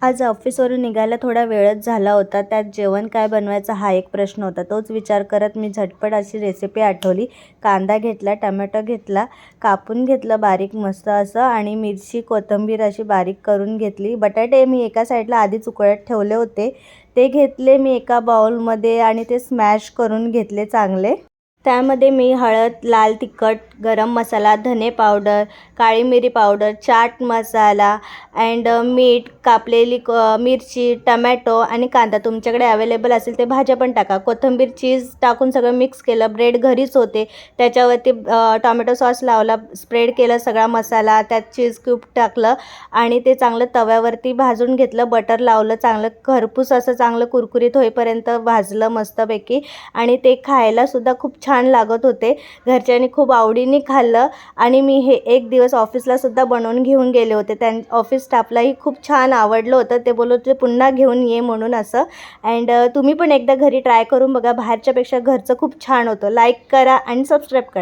आज ऑफिसवरून निघायला थोडा वेळच झाला होता. त्यात जेवण काय बनवायचं हा एक प्रश्न होता. तोच विचार करत मी झटपट अशी रेसिपी आठवली. कांदा घेतला, टमॅटो घेतला, कापून घेतलं बारीक मस्त असं आणि मिरची, कोथिंबीर अशी बारीक करून घेतली. बटाटे मी एका साईडला आधीच उकळत ठेवले होते. ते घेतले मी एका बाउलमध्ये आणि ते स्मॅश करून घेतले चांगले. त्यामध्ये मी हळद, लाल तिखट, गरम मसाला, धने पावडर, काळी मिरी पावडर, चाट मसाला अँड मीठ, कापलेली मिरची, टमॅटो आणि कांदा तुमच्याकडे अवेलेबल असेल ते भाज्या पण टाका. कोथिंबीर, चीज टाकून सगळं मिक्स केलं. ब्रेड घरीच होते त्याच्यावरती टोमॅटो सॉस लावला, स्प्रेड केलं सगळा मसाला, त्यात चीज क्यूब टाकलं आणि ते चांगलं तव्यावरती भाजून घेतलं. बटर लावलं, चांगलं खरपूस असं चांगलं कुरकुरीत होईपर्यंत भाजलं मस्तपैकी आणि ते खायलासुद्धा खूप छान लागत होते. घरच्यांनी खूप आवडीने खाल्लं आणि मी हे एक दिवस ऑफिसला सुद्धा बनवून घेऊन गेले होते. ऑफिस स्टाफलाही खूप छान आवडलं होतं. ते बोलत होते पुन्हा घेऊन ये म्हणून असं. अँड तुम्ही पण एकदा घरी ट्राय करून बघा. बाहेरच्यापेक्षा घरचं खूप छान होतं. लाईक करा आणि सबस्क्राईब करा.